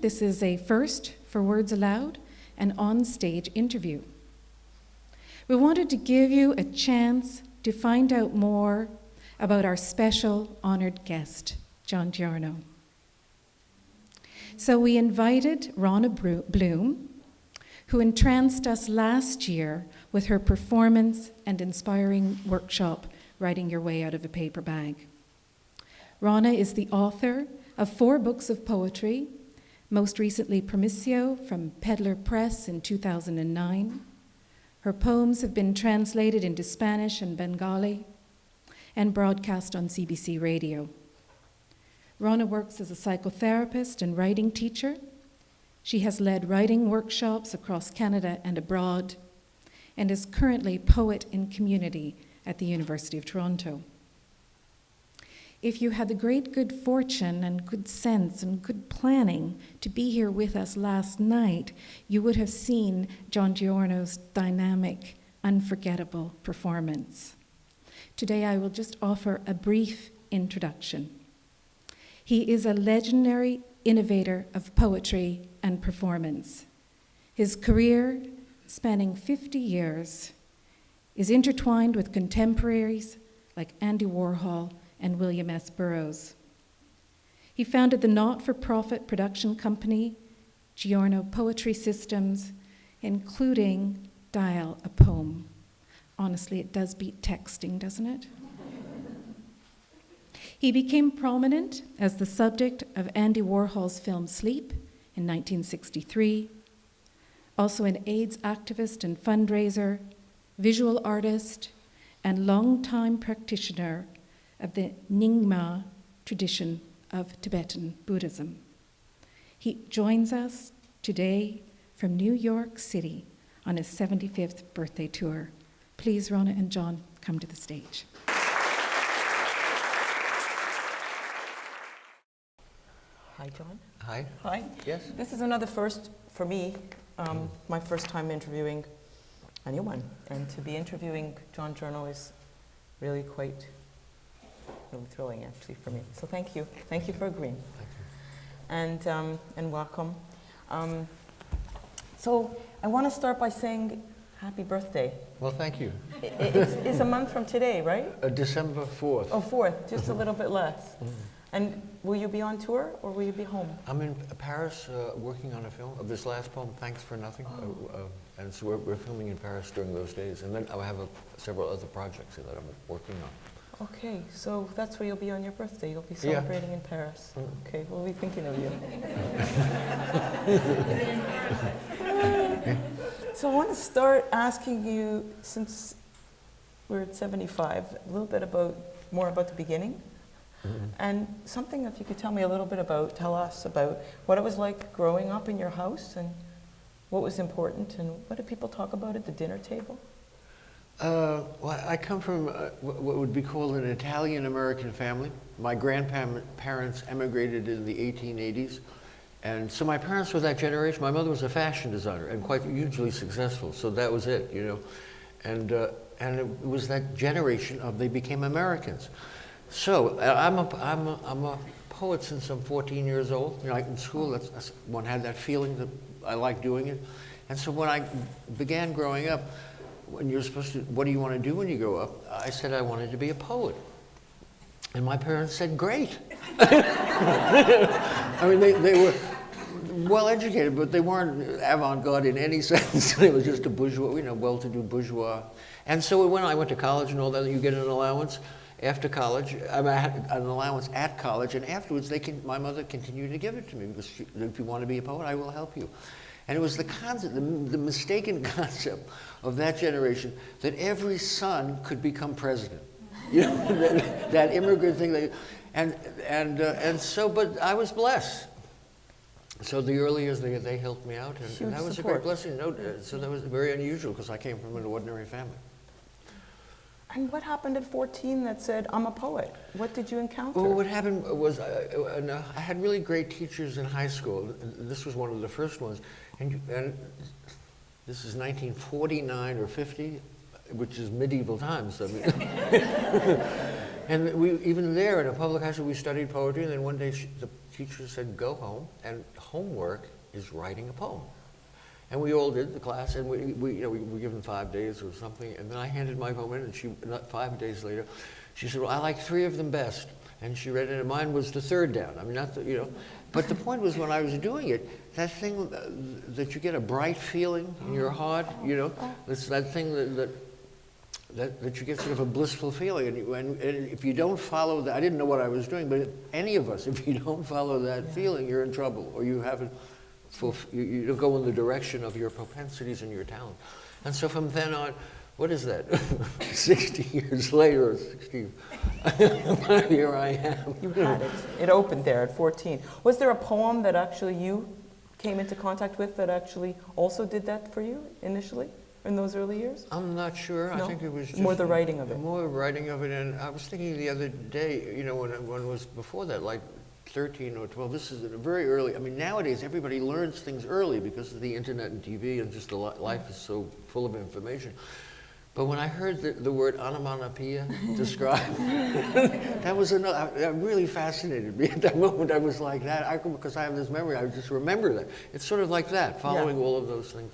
this is a first for Words Aloud, an on-stage interview. We wanted to give you a chance to find out more about our special honored guest, John Giorno. So we invited Ronna Bloom, who entranced us last year with her performance and inspiring workshop, Writing Your Way Out of a Paper Bag. Ronna is the author of 4 books of poetry, most recently Promissio from Peddler Press in 2009. Her poems have been translated into Spanish and Bengali and broadcast on CBC Radio. Ronna works as a psychotherapist and writing teacher. She has led writing workshops across Canada and abroad and is currently Poet in Community at the University of Toronto. If you had the great good fortune and good sense and good planning to be here with us last night, you would have seen John Giorno's dynamic, unforgettable performance. Today I will just offer a brief introduction. He is a legendary innovator of poetry and performance. His career, spanning 50 years, is intertwined with contemporaries like Andy Warhol and William S. Burroughs. He founded the not-for-profit production company, Giorno Poetry Systems, including Dial a Poem. Honestly, it does beat texting, doesn't it? He became prominent as the subject of Andy Warhol's film Sleep in 1963, also an AIDS activist and fundraiser, visual artist, and longtime practitioner of the Nyingma tradition of Tibetan Buddhism. He joins us today from New York City on his 75th birthday tour. Please, Ronna and John, come to the stage. Hi, John. Hi. Hi. Yes. This is another first for me, my first time interviewing anyone. And to be interviewing John Giorno is really quite thrilling, actually, for me. So thank you. Thank you for agreeing. Thank you. And welcome. So I want to start by saying happy birthday. Well, thank you. It's a month from today, right? December 4th. Oh, 4th, just a little bit less. And will you be on tour or will you be home? I'm in Paris working on a film of this last poem, Thanks for Nothing. And so we're filming in Paris during those days. And then I have several other projects that I'm working on. Okay, so that's where you'll be on your birthday. You'll be celebrating in Paris. Okay, we'll be thinking of you. So I want to start asking you, since we're at 75, a little bit more about the beginning. And something, if you could tell us about what it was like growing up in your house and what was important and what did people talk about at the dinner table? Well, I come from what would be called an Italian-American family. My grandparents emigrated in the 1880s. And so my parents were that generation. My mother was a fashion designer and quite hugely successful. So that was it, you know. And it was that generation they became Americans. So I'm a poet since I'm 14 years old. You know, in school, one had that feeling that I liked doing it. And so when I began growing up, when you're supposed to, what do you want to do when you grow up? I said I wanted to be a poet. And my parents said, great. I mean, they were well educated, but they weren't avant-garde in any sense. They were just a bourgeois, well-to-do bourgeois. And so when I went to college and all that, you get an allowance. After college, I had an allowance at college, and afterwards, my mother continued to give it to me because if you want to be a poet, I will help you. And it was the concept, the mistaken concept of that generation that every son could become president. You know, that immigrant thing. But I was blessed. So the early years, they helped me out, and that was support. A great blessing. So that was very unusual because I came from an ordinary family. And what happened at 14 that said, I'm a poet? What did you encounter? Well, what happened was I had really great teachers in high school. This was one of the first ones. And this is 1949 or 50, which is medieval times. I mean. And even there in a public high school, we studied poetry. And then one day the teacher said, go home, and homework is writing a poem. And we all did, the class, and we were given 5 days or something, and then I handed my poem in, and she, 5 days later, she said, well, I like 3 of them best. And she read it, and mine was the 3rd down. I mean, not the, But the point was, when I was doing it, that thing that you get a bright feeling in your heart, it's that thing that you get sort of a blissful feeling. And if you don't follow that, I didn't know what I was doing, but any of us, if you don't follow that feeling, you're in trouble, or you haven't, you don't go in the direction of your propensities and your talent. And so from then on, what is that? 60 years later, or 60, here I am. You had it. It opened there at 14. Was there a poem that actually you came into contact with that actually also did that for you initially, in those early years? I'm not sure. No? I think it was just more the writing of it. More writing of it, and I was thinking the other day, when it was before that, like 13 or 12, this is very early. I mean, nowadays everybody learns things early because of the internet and TV, and just life is so full of information. But when I heard the word onomatopoeia described, that really fascinated me. At that moment, I was like that. Because I have this memory, I just remember that. It's sort of like that, following all of those things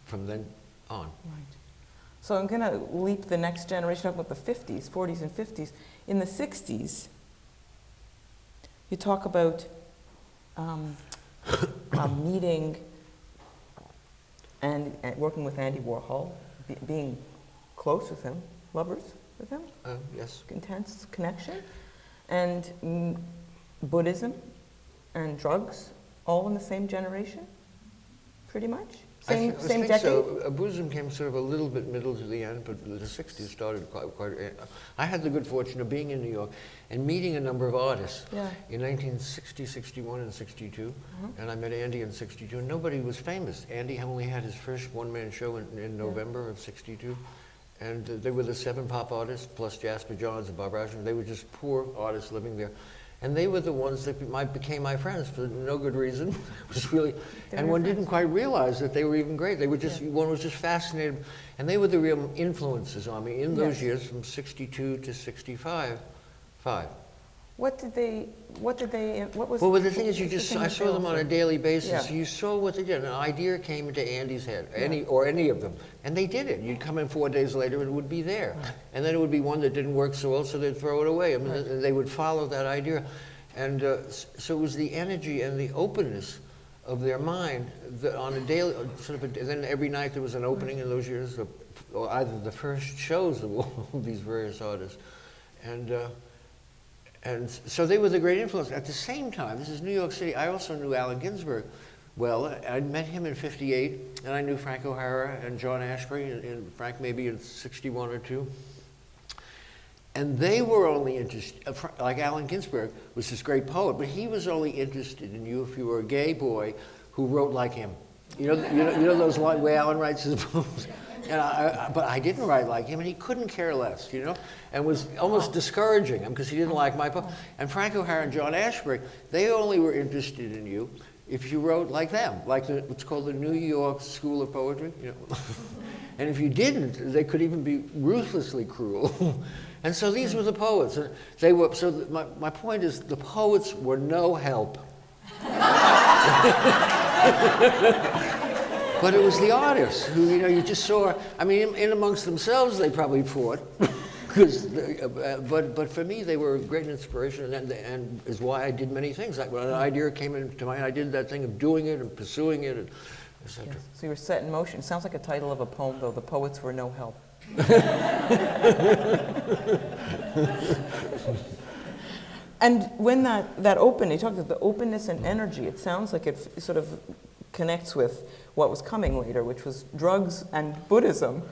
from then on. Right. So I'm going to leap the next generation up with the 50s, 40s and 50s. In the 60s, you talk about meeting and working with Andy Warhol, being close with him, lovers with him. Yes. Intense connection. And Buddhism and drugs, all in the same generation, pretty much? Same decade? So. Buddhism came sort of a little bit middle to the end, but the 60s started quite. I had the good fortune of being in New York and meeting a number of artists in 1960, 61, and 62. And I met Andy in 62, and nobody was famous. Andy only had his first one-man show in November of 62. And they were the 7 pop artists, plus Jasper Johns and Bob Rauschenberg. They were just poor artists living there. And they were the ones that became my friends for no good reason. It was really, and one didn't quite realize that they were even great. They were just, one was just fascinated. And they were the real influences on me in those years from 62 to 65. What was Well, the thing is, I saw them on a daily basis. Yeah. You saw what they did. An idea came into Andy's head, any of them, and they did it. You'd come in 4 days later, and it would be there. And then it would be one that didn't work so well, so they'd throw it away. I mean, they would follow that idea. And so it was the energy and the openness of their mind that on a daily, and then every night there was an opening in those years, or either the first shows of all these various artists. And so they were the great influence. At the same time, this is New York City, I also knew Allen Ginsberg well. I'd met him in 58, and I knew Frank O'Hara and John Ashbery, and Frank maybe in 61 or 2. And they were only interested, like Allen Ginsberg was this great poet, but he was only interested in you if you were a gay boy who wrote like him. You know those way Allen writes his poems? But I didn't write like him, and he couldn't care less, and was almost discouraging him because he didn't like my poem. And Frank O'Hara and John Ashbery, they only were interested in you if you wrote like them, like what's called the New York School of Poetry. And if you didn't, they could even be ruthlessly cruel. And so these were the poets. And they were. So my point is, the poets were no help. But it was the artists who, you just saw, I mean, in amongst themselves, they probably fought. But for me, they were a great inspiration, and is why I did many things. Like when an idea came into mind, I did that thing of doing it and pursuing it, etc. Yes. So you were set in motion. It sounds like a title of a poem, though. The poets were no help. And when that opened, you talked about the openness and energy. It sounds like it sort of connects with what was coming later, which was drugs and Buddhism,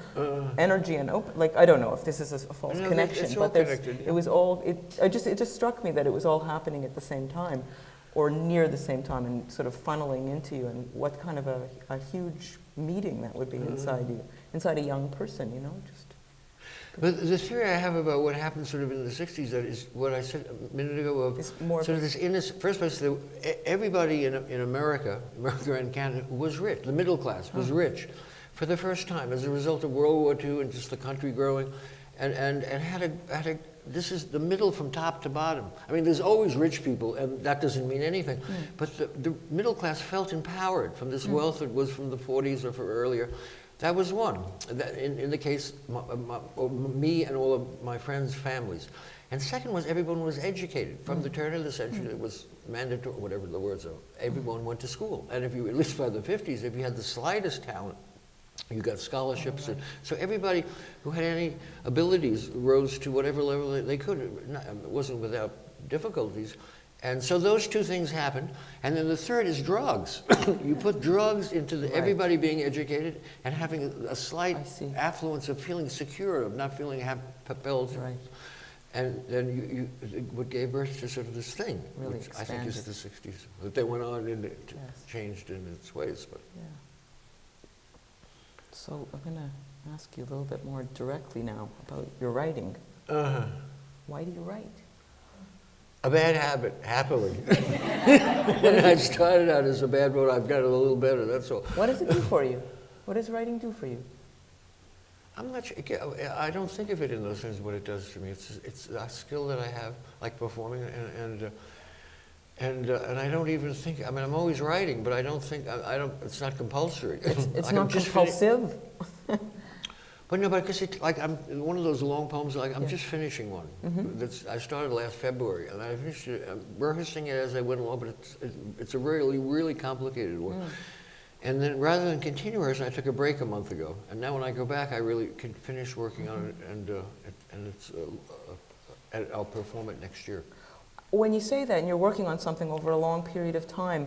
energy and open. Like, I don't know if this is a false connection, it's all but connected. It was all. It just struck me that it was all happening at the same time, or near the same time, and sort of funneling into you. And what kind of a huge meeting that would be inside a young person, just. But the theory I have about what happened sort of in the 60s, that is what I said a minute ago, of sort of this innocent, first place, everybody in America and Canada was rich, the middle class was rich for the first time as a result of World War II and just the country growing, and had a this is the middle from top to bottom. I mean, there's always rich people, and that doesn't mean anything. But the middle class felt empowered from this wealth that was from the 40s or from earlier. That was one, in the case me and all of my friends' families. And second was everyone was educated. From the turn of the century, it was mandatory, whatever the words are, everyone went to school. And if you, at least by the 50s, if you had the slightest talent, you got scholarships. And so everybody who had any abilities rose to whatever level they could. It wasn't without difficulties. And so those two things happened. And then the third is drugs. You put drugs into everybody being educated and having a slight affluence of feeling secure, of not feeling compelled. Right. And then what gave birth to sort of this thing, Really which I think is in the 60s. But they went on and it changed in its ways. But. Yeah. So I'm going to ask you a little bit more directly now about your writing. Why do you write? A bad habit, happily. I started out as a bad road. I've got it a little better, that's all. What does it do for you? What does writing do for you? I'm not sure. I don't think of it in those terms, what it does to me. It's a skill that I have, like performing, and I don't even think, I mean, I'm always writing, but I don't think, it's not compulsory. It's like not compulsive? But no, because I'm one of those long poems, like I'm just finishing one. I started last February, and I finished it, I'm rehearsing it as I went along, but it's a really, really complicated one. And then rather than continue rehearsing, I took a break a month ago. And now when I go back, I really can finish working on it, and I'll perform it next year. When you say that and you're working on something over a long period of time,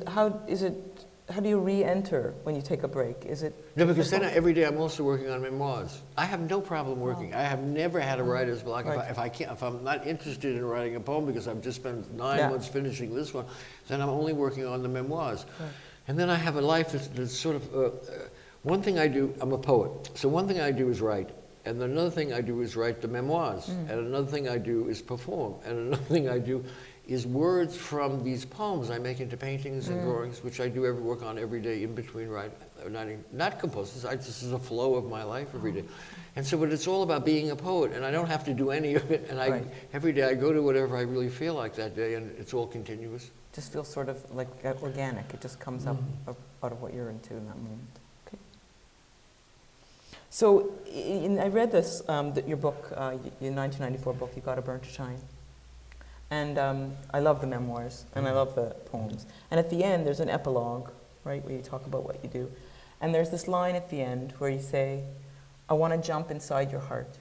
how do you re-enter when you take a break? Is it No, because then every day I'm also working on memoirs. I have no problem working. I have never had a writer's block. Right. If I'm not interested in writing a poem because I've just spent 9 months finishing this one, then I'm only working on the memoirs. Right. And then I have a life that's sort of, one thing I do, I'm a poet. So one thing I do is write. And another thing I do is write the memoirs. And another thing I do is perform. And another thing I do is words from these poems I make into paintings and drawings, which I do work on every day in between writing. Not compulsive, this is a flow of my life every day. And so, but it's all about being a poet, and I don't have to do any of it. And every day I go to whatever I really feel like that day, and it's all continuous. Just feels sort of like organic. It just comes up out of what you're into in that moment. Okay. So I read this, your book, your 1994 book, You Gotta Burn to Shine. And I love the memoirs, and I love the poems. And at the end, there's an epilogue, right, where you talk about what you do. And there's this line at the end where you say, I want to jump inside your heart.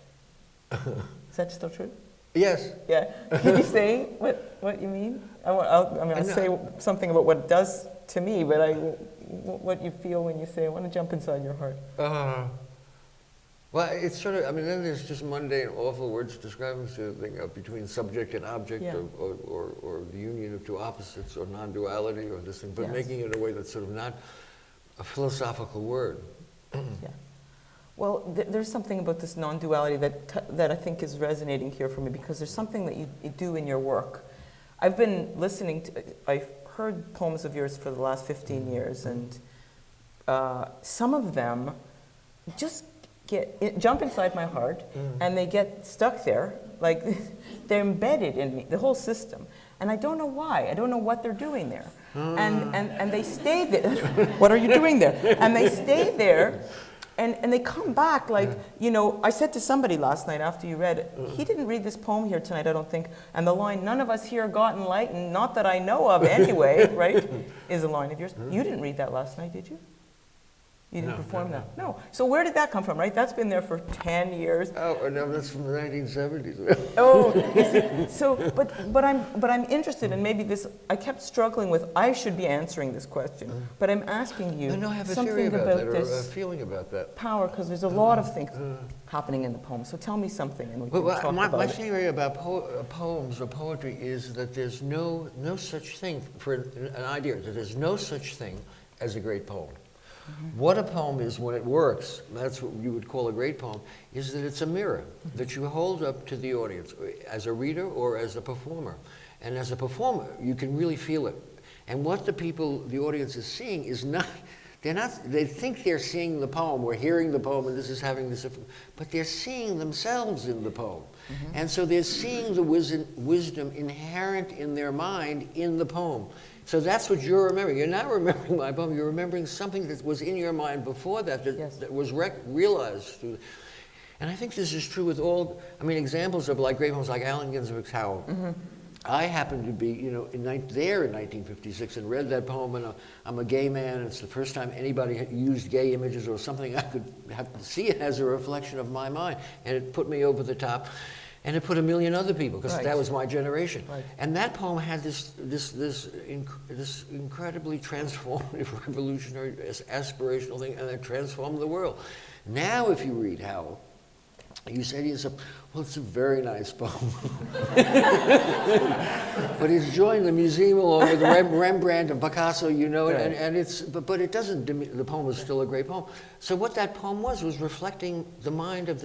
Is that still true? Yes. Yeah. Can you say what you mean? I'll say something about what it does to me, but what you feel when you say, I want to jump inside your heart. Well, it's sort of, then there's just mundane, awful words describing sort of thing between subject and object, or the union of two opposites, or non-duality, or this thing, but making it in a way that's sort of not a philosophical word. Yeah. Well, there's something about this non-duality that I think is resonating here for me, because there's something that you do in your work. I've been listening to, I've heard poems of yours for the last 15 years, and some of them just jump inside my heart, and they get stuck there, like they're embedded in me, the whole system. And I don't know why, I don't know what they're doing there. And they stay there. What are you doing there? And they stay there. And they come back like, I said to somebody last night after you read it, he didn't read this poem here tonight, I don't think, and the line, none of us here got enlightened, not that I know of anyway, right, is a line of yours. You didn't read that last night, did you? You didn't perform that? No. So where did that come from, right? That's been there for 10 years. Oh, no, that's from the 1970s. So, but I'm interested in maybe this, I kept struggling with, I should be answering this question, but I'm asking you I have a something theory about that, or this a feeling about that. power, because there's a lot of things happening in the poem. So tell me something and we can talk about my it. theory about poems or poetry is that there's no such thing, for an idea, that there's no such thing as a great poem. What a poem is when it works, that's what you would call a great poem, is that it's a mirror that you hold up to the audience as a reader or as a performer. And as a performer, you can really feel it. And what the audience is seeing is not they think they're seeing the poem or hearing the poem and this is having this, but they're seeing themselves in the poem. And so they're seeing the wisdom inherent in their mind in the poem. So that's what you're remembering. You're not remembering my poem, you're remembering something that was in your mind before that, that was realized through. And I think this is true with all, examples of like great poems like Allen Ginsberg's Howl. I happened to be, there in 1956 and read that poem, and I'm a gay man. It's the first time anybody had used gay images or something. I could have to see it as a reflection of my mind, and it put me over the top, and it put a million other people because that was my generation. And that poem had this incredibly transformative, revolutionary, aspirational thing, and it transformed the world. Now, if you read Howl, you say to yourself, well, it's a very nice poem. But it's joined the museum along with Rembrandt and Picasso, and it's, but it doesn't, the poem is still a great poem. So what that poem was reflecting the mind of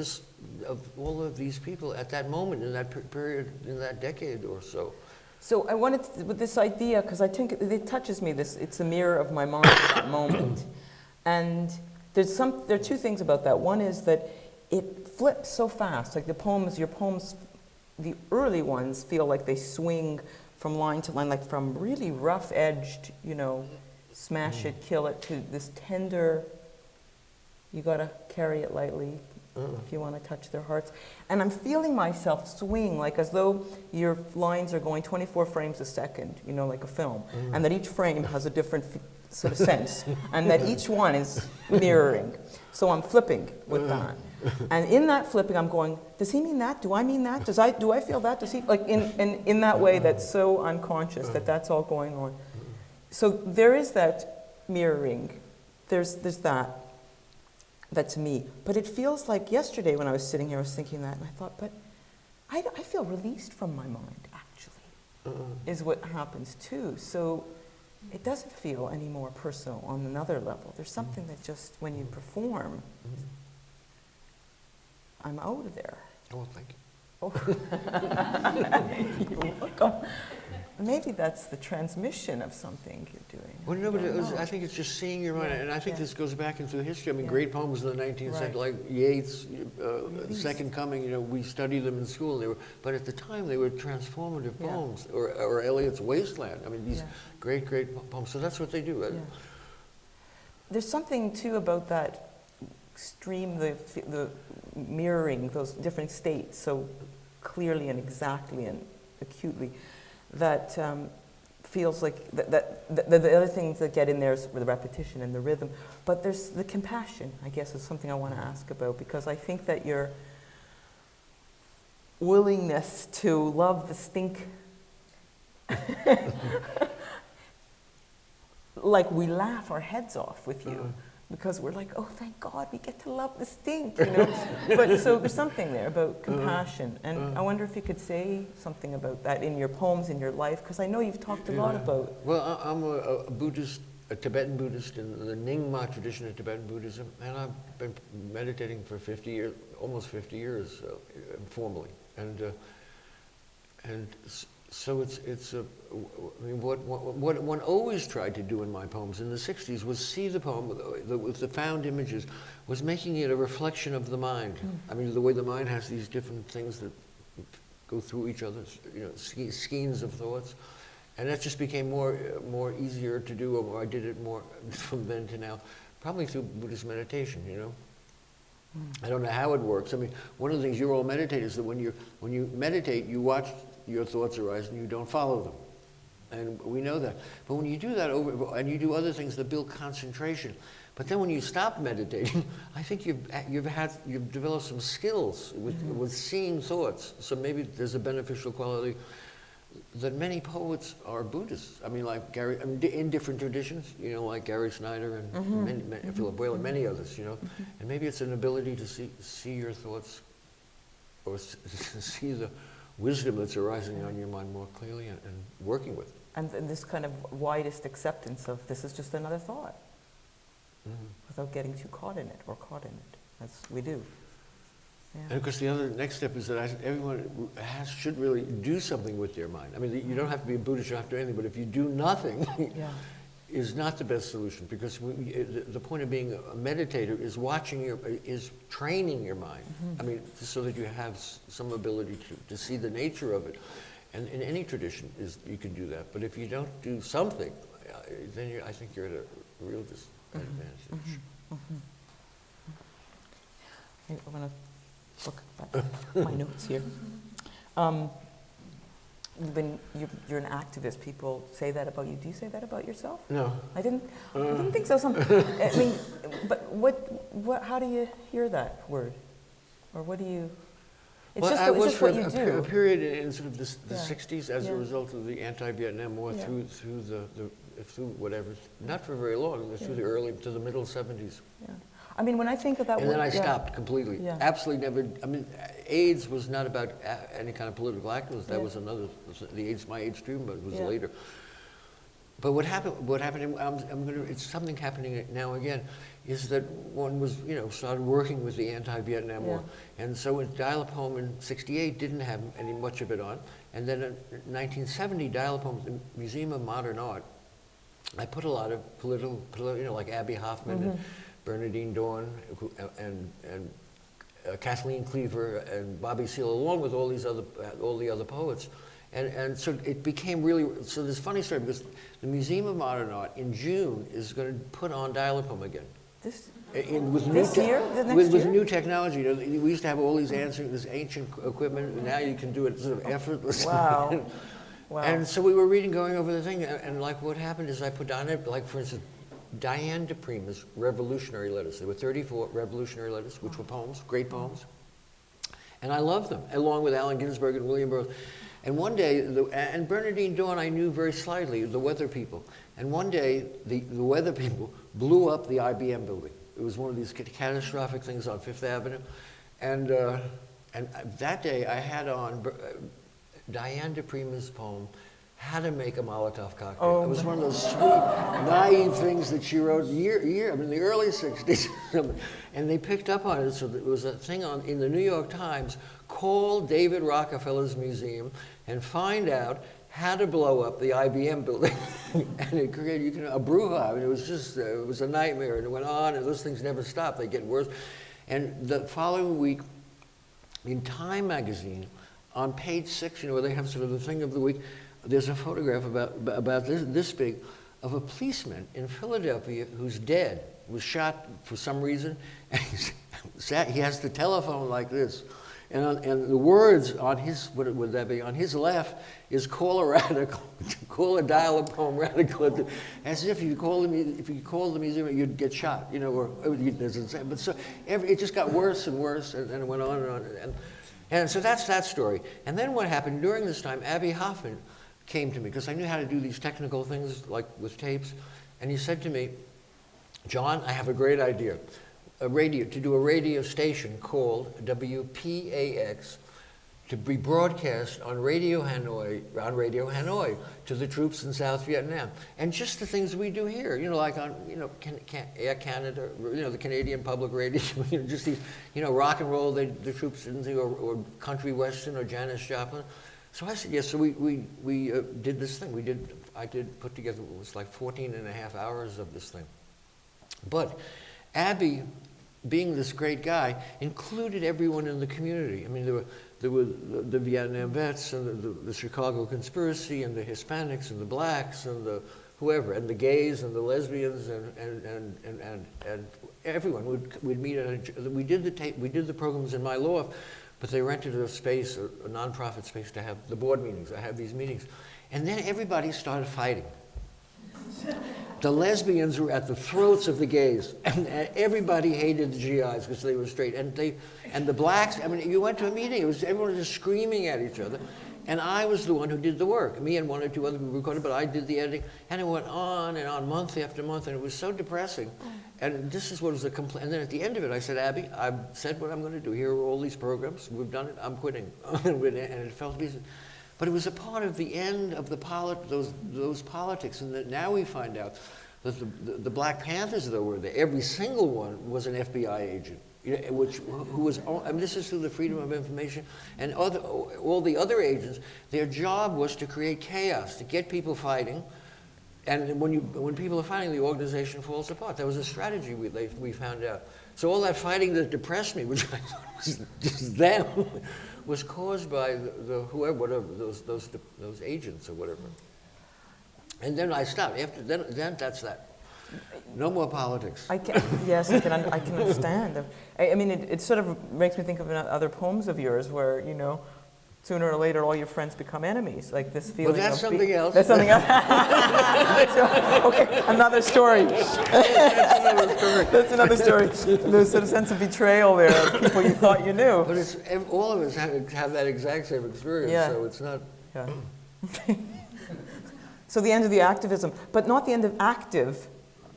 all of these people at that moment, in that period, in that decade or so. So I wanted to, with this idea, because I think it touches me, it's a mirror of my mind at that moment. And there are two things about that. One is that it flips so fast, like your poems, the early ones feel like they swing from line to line, like from really rough-edged, smash it, kill it, to this tender, you gotta carry it lightly if you want to touch their hearts. And I'm feeling myself swing, like as though your lines are going 24 frames a second, like a film, and that each frame has a different sort of sense, and that each one is mirroring. So I'm flipping with that. And in that flipping, I'm going, does he mean that? Do I mean that? Do I feel that? Does he? Like in that way that's so unconscious that that's all going on. So there is that mirroring. There's that to me. But it feels like yesterday when I was sitting here, I was thinking that, and I thought, but I feel released from my mind, actually, is what happens too. So it doesn't feel any more personal on another level. There's something that just, when you perform, I'm out of there. Oh, thank you. Oh. You're welcome. Maybe that's the transmission of something you're doing. Well, no, but I think it's just seeing your mind, and I think this goes back into history. Great poems in the 19th century, like Yeats, Second Coming. We studied them in school. But at the time, they were transformative poems, or Eliot's Wasteland. These great poems. So that's what they do. Yeah. There's something too about that stream, the mirroring those different states so clearly and exactly and acutely, that feels like the other things that get in there is the repetition and the rhythm. But there's the compassion, I guess, is something I want to ask about, because I think that your willingness to love the stink, like we laugh our heads off with you. Because we're like, oh, thank God, we get to love the stink, But so there's something there about compassion. And I wonder if you could say something about that in your poems, in your life, because I know you've talked a lot about. Well, I'm a Buddhist, a Tibetan Buddhist in the Nyingma tradition of Tibetan Buddhism, and I've been meditating for 50 years, almost 50 years, formally. And so what one always tried to do in my poems in the 60s was see the poem with the found images, was making it a reflection of the mind. The way the mind has these different things that go through each other, skeins of thoughts. And that just became more easier to do, or I did it more from then to now, probably through Buddhist meditation, I don't know how it works. One of the things you're all meditators, that when you meditate, you watch your thoughts arise and you don't follow them. And we know that. But when you do that and you do other things that build concentration, but then when you stop meditating, I think you've developed some skills with seeing thoughts. So maybe there's a beneficial quality that many poets are Buddhists. Like Gary, in different traditions, like Gary Snyder and Philip Boyle and many others, And maybe it's an ability to see your thoughts, or see the wisdom that's arising on your mind more clearly and working with it. And this kind of widest acceptance of this is just another thought, without getting too caught in it, as we do. Yeah. And of course, the other next step is that everyone should really do something with their mind. You don't have to be a Buddhist, you don't have to do anything, but if you do nothing, is not the best solution, because the point of being a meditator is is training your mind. I mean, so that you have some ability to see the nature of it. And in any tradition, you can do that. But if you don't do something, then I think you're at a real disadvantage. I'm going to look at my notes here. You're an activist. People say that about you. Do you say that about yourself? No. I didn't think so. I mean, but what? How do you hear that word, or what do you? It's I was just for what you do. a period in sort of the 60s as a result of the anti-Vietnam War through whatever, not for very long, through the early to the middle 70s. Yeah. I mean, when I think of that and word, then I stopped completely. Yeah. Absolutely never. I mean, AIDS was not about any kind of political activism. That was another. The AIDS, my AIDS treatment was later. But what happened? It's something happening now again, is that one was, started working with the anti-Vietnam War, and so when Dial-A-Poem in '68 didn't have any much of it on, and then in 1970, Dial-A-Poem, the Museum of Modern Art, I put a lot of political, like Abby Hoffman and Bernadine Dawn and Kathleen Cleaver and Bobby Seale, along with all the other poets. And so it became really, so this funny story, because the Museum of Modern Art in June is going to put on Dial-A-Poem again. This year? The next with year? new technology. We used to have all these this ancient equipment, and now you can do it sort of effortlessly. Wow. Wow. And so we were going over the thing, and like what happened is I put down, like for instance, Diane de Prima's Revolutionary Letters. There were 34 Revolutionary Letters, which were poems, great poems. And I loved them, along with Allen Ginsberg and William Burroughs. And one day, and Bernadine Dawn I knew very slightly, the weather people. And one day, the weather people blew up the IBM building. It was one of these catastrophic things on Fifth Avenue. And that day, I had on Diane de Prima's poem, How to Make a Molotov Cocktail. It was one of those sweet, naive things that she wrote in the early 60s. And they picked up on it, so there was a thing in the New York Times, call David Rockefeller's museum and find out how to blow up the IBM building. And it created a brouhaha. I mean, it was a nightmare, and it went on, and those things never stop. They get worse. And the following week, in Time magazine, on page 6, where they have sort of the thing of the week, there's a photograph about this big of a policeman in Philadelphia who's dead, was shot for some reason, and he has the telephone like this. And the words on his, what would that be, on his left is call a radical, call a Dial-A-Poem radical, as if you call the museum, you'd get shot, or it doesn't say. But so it just got worse and worse, and it went on and on. And so that's that story. And then what happened during this time, Abby Hoffman came to me, because I knew how to do these technical things, like with tapes, and he said to me, John, I have a great idea. To do a radio station called WPAX to be broadcast on Radio Hanoi to the troops in South Vietnam. And just the things we do here, like on, Air Canada, the Canadian Public Radio, just these, rock and roll, the troops didn't do, or country western or Janis Joplin. So I said, yes, so we did this thing. I did put together, it was like 14 and a half hours of this thing. But Abby, being this great guy, included everyone in the community. I mean, there were the Vietnam vets and the Chicago conspiracy and the Hispanics and the blacks and the whoever, and the gays and the lesbians and everyone. We'd meet we did the programs in my loft, but they rented a space, a nonprofit space, to have the board meetings. I have these meetings. And then everybody started fighting. The lesbians were at the throats of the gays, and everybody hated the GIs because they were straight. And the blacks, I mean, you went to a meeting, everyone was just screaming at each other. And I was the one who did the work. Me and one or two other people recorded, but I did the editing. And it went on and on, month after month, and it was so depressing. And this is what was the complaint. And then at the end of it, I said, Abby, I've said what I'm going to do. Here are all these programs. We've done it. I'm quitting. And it felt easy. But it was a part of the end of those politics. And that now we find out that the Black Panthers, though, were there. Every single one was an FBI agent. Who was, I mean, this is through the Freedom of Information, and all the other agents, their job was to create chaos, to get people fighting, And when people are fighting, the organization falls apart. That was a strategy we found out. So all that fighting that depressed me, which I thought was just them, was caused by the whoever, whatever, those agents or whatever. And then I stopped. After then that's that. No more politics. Yes, I can understand. I mean, it sort of makes me think of other poems of yours where, you know, sooner or later all your friends become enemies, like this feeling. Well, that's something else. That's something else. So, okay, another story. That's another story. There's sort of sense of betrayal there of people you thought you knew. But it's, all of us have that exact same experience, Yeah. so it's not... Yeah. So the end of the activism, but not the end of active,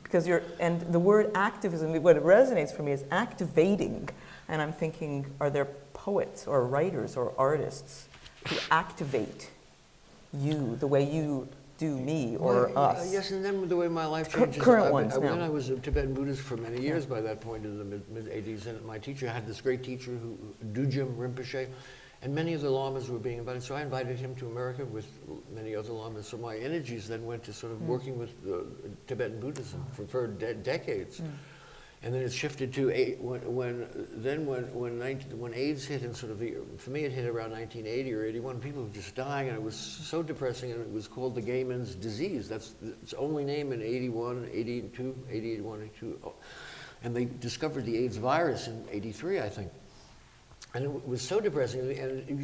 because and the word activism, what it resonates for me is activating. And I'm thinking, are there poets or writers or artists who activate you the way you do me or us? Yes, and then the way my life changes. Current ones now. I was a Tibetan Buddhist for many years by that point in the mid-80s, and my teacher had this great teacher, Dujim Rinpoche, and many of the lamas were being invited, so I invited him to America with many other lamas. So my energies then went to sort of working with Tibetan Buddhism for decades. And then it shifted to when AIDS hit, and sort of for me it hit around 1980 or 81. People were just dying, and it was so depressing. And it was called the gay men's disease. That's its only name in 81, 82, 81, 82. And they discovered the AIDS virus in 83, I think. And it was so depressing, and it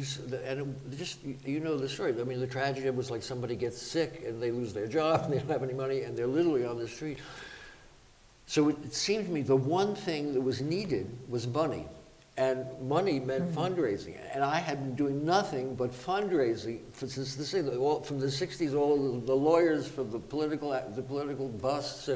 just, you know the story. I mean, the tragedy was like somebody gets sick and they lose their job and they don't have any money and they're literally on the street. So it seemed to me the one thing that was needed was money. And money meant fundraising. And I had been doing nothing but fundraising since from the 60s, all the lawyers for the political busts,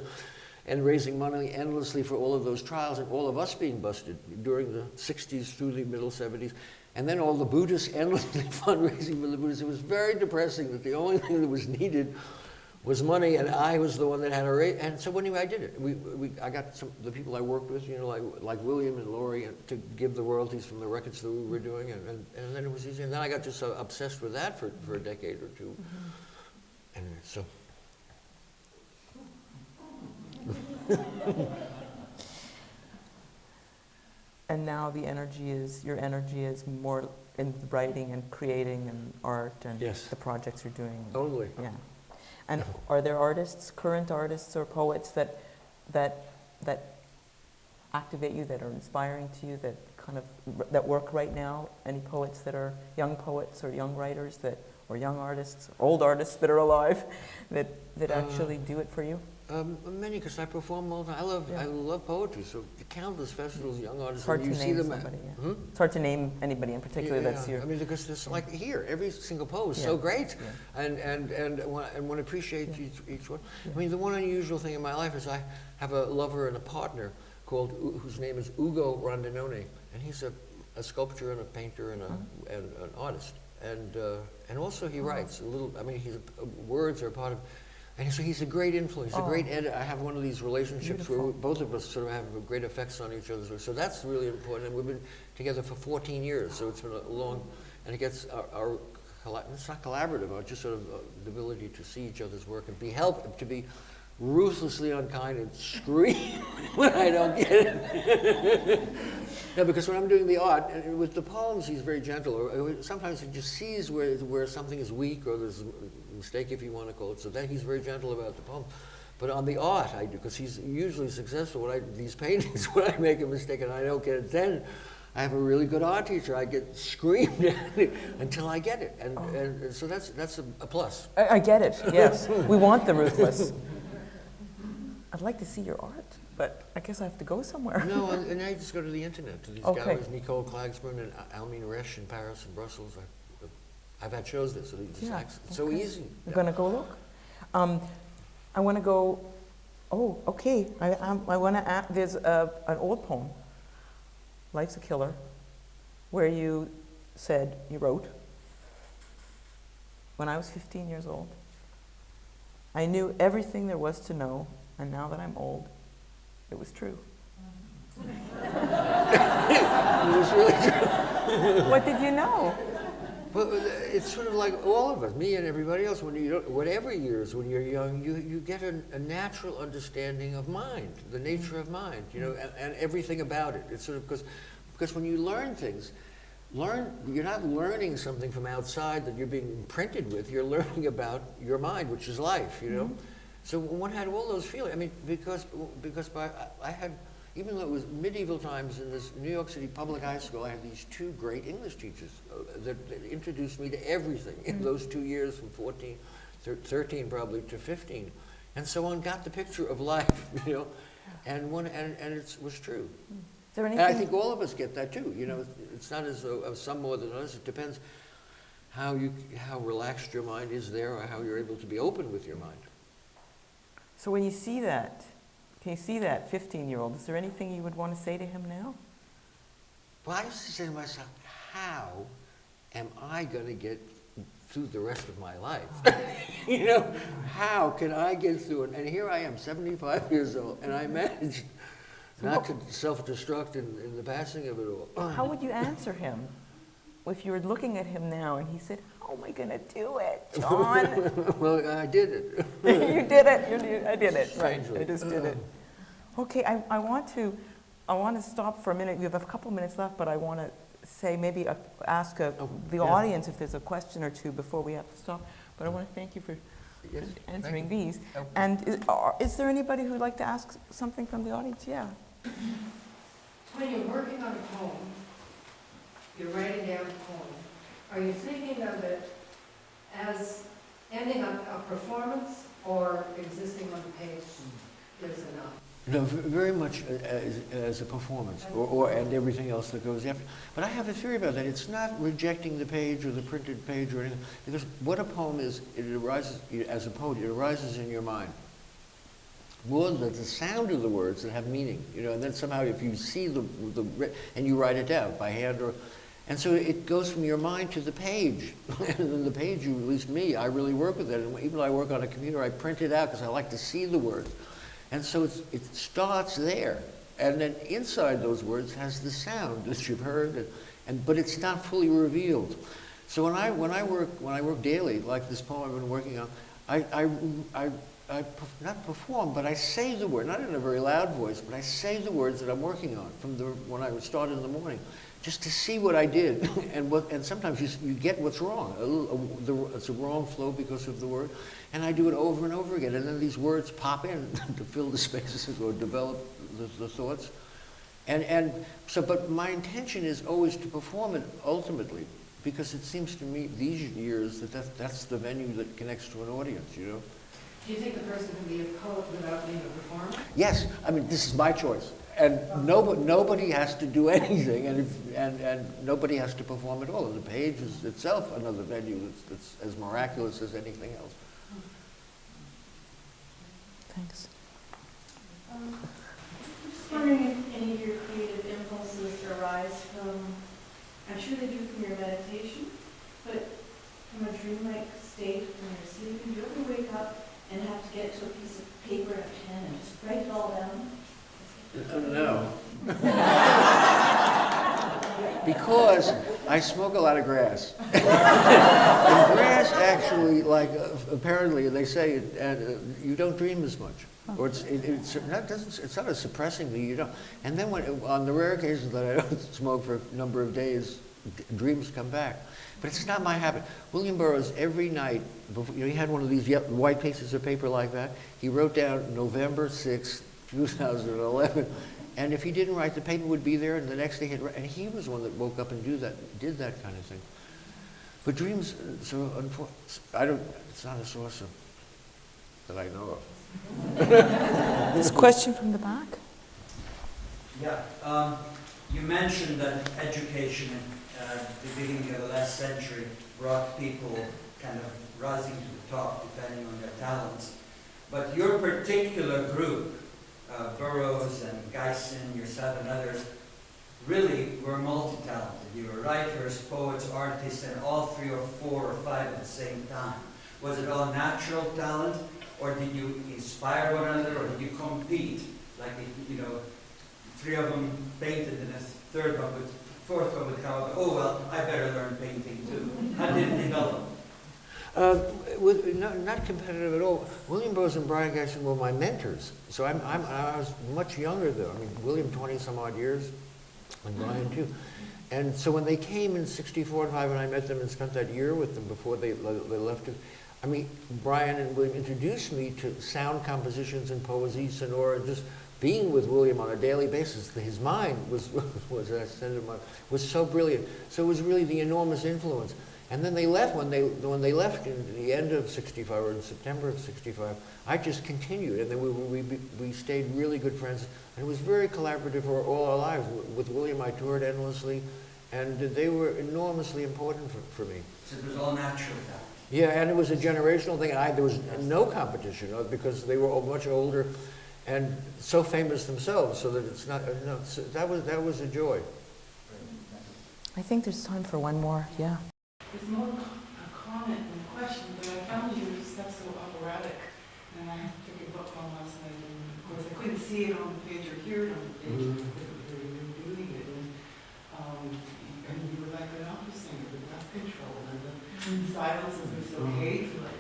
and raising money endlessly for all of those trials, and all of us being busted during the 60s through the middle 70s. And then all the Buddhists endlessly fundraising for the Buddhists. It was very depressing that the only thing that was needed was money, and I was the one that had to raise. And so anyway, I did it. I got the people I worked with, you know, like William and Laurie, to give the royalties from the records that we were doing, and then it was easy. And then I got just so obsessed with that for a decade or two. And so... And now your energy is more in writing and creating and art and the projects you're doing. Totally. Yeah. And are there artists, current artists or poets that activate you, that are inspiring to you, that work right now? Any poets that are young poets or young writers or young artists, old artists that are alive that actually do it for you? Many, because I perform all the time. I love poetry, so the countless festivals, young artists. It's hard to name somebody. It's hard to name anybody in particular that's here. I mean, because there's like here, every single poem is so great, and one appreciates each one. I mean, the one unusual thing in my life is I have a lover and a partner whose name is Ugo Rondinone, and he's a sculptor and a painter and an artist, and also he writes a little. I mean, words are part of. And so he's a great influence, a great editor. I have one of these relationships where both of us sort of have great effects on each other. So that's really important. And we've been together for 14 years, so it's been a long, and it gets it's not collaborative, but just sort of the ability to see each other's work and to be ruthlessly unkind and scream when I don't get it. No, because when I'm doing the art, and with the poems, he's very gentle. Or sometimes he just sees where something is weak, or there's a mistake, if you want to call it. So then he's very gentle about the poem. But on the art, I do, because he's usually successful. These paintings, when I make a mistake and I don't get it, then I have a really good art teacher. I get screamed at until I get it, and so that's a plus. I get it. Yes, we want the ruthless. I'd like to see your art, but I guess I have to go somewhere. No, and I just go to the internet, to these galleries, Nicole Klagsburn and Almine Resch in Paris and Brussels. I've had shows there, so it's so easy. I'm going to go look. I want to go, okay. I want to add, there's an old poem, Life's a Killer, where you wrote, when I was 15 years old, I knew everything there was to know, and now that I'm old, it was true. It was really true. What did you know? Well, it's sort of like all of us, me and everybody else. When you, whatever years, when you're young, you get a natural understanding of mind, the nature of mind, you know, and everything about it. It's sort of because when you learn things, you're not learning something from outside that you're being imprinted with. You're learning about your mind, which is life, you know. So one had all those feelings. I mean, because I had. Even though it was medieval times in this New York City public high school, I had these two great English teachers that introduced me to everything in those 2 years from 13 probably to 15. And so one got the picture of life, you know, and it was true. Is there anything? And I think all of us get that too, you know. It's not as though some more than others. It depends how relaxed your mind is there, or how you're able to be open with your mind. So when you see that, can you see that 15-year-old? Is there anything you would want to say to him now? Well, I used to say to myself, how am I going to get through the rest of my life? You know, how can I get through it? And here I am, 75 years old, and I managed not to self-destruct in the passing of it all. How would you answer him if you were looking at him now and he said, how am I going to do it, John? Well, I did it. You did it. I did it. Right. Strangely. I just did it. Okay, I want to stop for a minute. We have a couple minutes left, but I want to say ask the audience if there's a question or two before we have to stop. But I want to thank you for answering these. And is there anybody who'd like to ask something from the audience? Yeah. When you're working on a poem, you're writing down a poem, are you thinking of it as ending up a performance or existing on the page is enough? No, very much as a performance, and everything else that goes after. But I have a theory about that. It's not rejecting the page or the printed page or anything, because what a poem is, it arises, as a poet, it arises in your mind. More than the sound of the words that have meaning, you know, and then somehow if you see and you write it down by hand and so it goes from your mind to the page. And then the page, at least me, I really work with it. And even though I work on a computer, I print it out because I like to see the words. And so it starts there. And then inside those words has the sound that you've heard, but it's not fully revealed. So when I work daily, like this poem I've been working on, I not perform, but I say the word, not in a very loud voice, but I say the words that I'm working on when I would start in the morning, just to see what I did. And sometimes you get what's wrong. It's a wrong flow because of the word. And I do it over and over again. And then these words pop in to fill the spaces or develop the thoughts. But my intention is always to perform it ultimately, because it seems to me these years that's the venue that connects to an audience, you know. Do you think the person can be a poet without being a performer? Yes, I mean, this is my choice. And nobody has to do anything, and nobody has to perform at all. And the page is itself another venue that's as miraculous as anything else. Thanks. I'm just wondering if any of your creative impulses arise from, I'm sure they do from your meditation, but from a dreamlike state when you're sleeping. Do you ever wake up and have to get to a piece of paper and a pen and just write it all down? No. Because I smoke a lot of grass. And grass actually, apparently they say, you don't dream as much. Or it's not a suppressing thing, you don't. And then on the rare occasions that I don't smoke for a number of days, dreams come back. But it's not my habit. William Burroughs, every night, he had one of these white pieces of paper like that. He wrote down November 6th, 2011. And if he didn't write, the paper would be there, and the next day he'd write. And he was one that woke up and did that kind of thing. But dreams, it's not a source that I know of. This question from the back? Yeah. You mentioned that education at the beginning of the last century brought people kind of rising to the top depending on their talents. But your particular group, Burroughs and Guyson, yourself and others, really were multi-talented. You were writers, poets, artists, and all 3 or 4 or 5 at the same time. Was it all natural talent, or did you inspire one another, or did you compete? Like, if, 3 of them painted and a 3rd one would fourth one would come up, oh, well, I better learn painting too. How did it develop? Not competitive at all. William Bose and Brian Gaxton were my mentors. So I was much younger though. I mean, William 20 some odd years, and Brian too. And so when they came in 64 and 5, and I met them and spent that year with them before they left it, I mean, Brian and William introduced me to sound compositions and poesy, sonora, and just being with William on a daily basis. His mind was so brilliant. So it was really the enormous influence. And then they left, when they left in the end of 65, or in September of 65, I just continued. And then we stayed really good friends. And it was very collaborative for all our lives. With William, I toured endlessly. And they were enormously important for me. So it was all natural then? Yeah, and it was a generational thing. There was no competition because they were all much older and so famous themselves, so that it's not, no, so that was a joy. I think there's time for one more, yeah. It's more a comment than a question, but I found your stuff so operatic, and I took your book home last night, and of course I couldn't see it on the page or hear it on the page, but you were doing it, and you were like an opera singer with breath control, and the silences were so cage-like.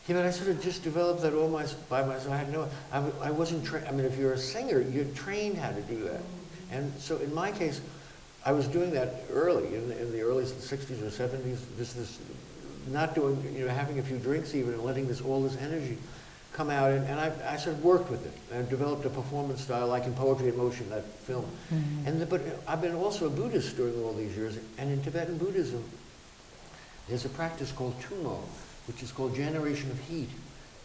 Yeah, but I sort of just developed that all by myself. I had no, I wasn't trained. I mean, if you're a singer, you're trained how to do that. And so in my case, I was doing that early, in the early 60s or 70s, this not doing, having a few drinks even, and letting all this energy come out. And I sort of worked with it and developed a performance style, like in Poetry in Motion, that film. Mm-hmm. But I've been also a Buddhist during all these years. And in Tibetan Buddhism, there's a practice called Tumo, which is called generation of heat.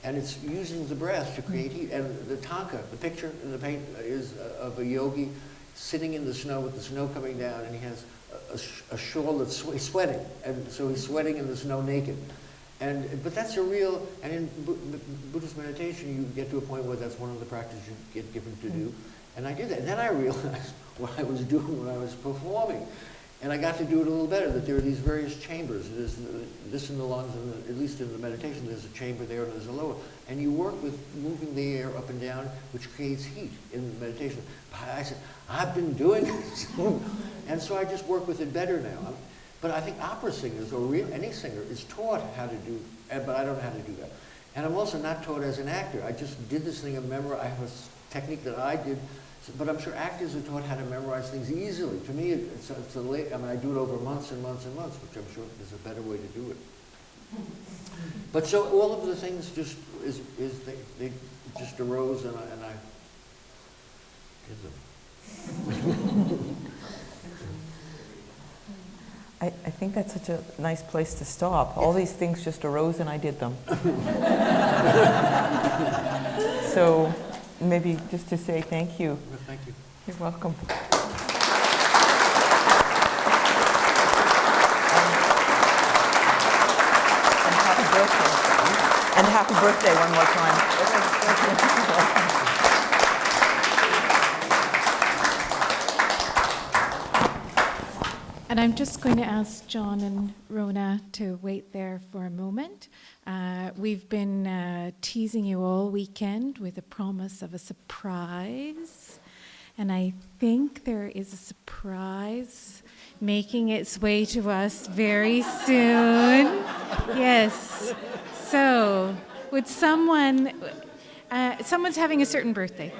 And it's using the breath to create heat. And the tanka, the picture in the paint, is of a yogi sitting in the snow with the snow coming down, and he has a shawl that's sweating. And so he's sweating in the snow naked. But that's a real, and in Buddhist meditation, you get to a point where that's one of the practices you get given to do. And I did that. And then I realized what I was doing when I was performing. And I got to do it a little better, that there are these various chambers. There's this in the lungs, and at least in the meditation, there's a chamber there and there's a lower. And you work with moving the air up and down, which creates heat in the meditation. I said, I've been doing this. And so I just work with it better now. But I think opera singers, or any singer, is taught how to do, but I don't know how to do that. And I'm also not taught as an actor. I just did this thing of memory. I have a technique that I did. But I'm sure actors are taught how to memorize things easily. To me, I do it over months and months and months, which I'm sure is a better way to do it. But so all of the things just they just arose, and I did them. I think that's such a nice place to stop. All these things just arose and I did them. So maybe just to say thank you. Well, thank you. You're welcome. And happy birthday one more time. And I'm just going to ask John and Rona to wait there for a moment. We've been teasing you all weekend with a promise of a surprise. And I think there is a surprise making its way to us very soon. Yes. So, would someone's having a certain birthday.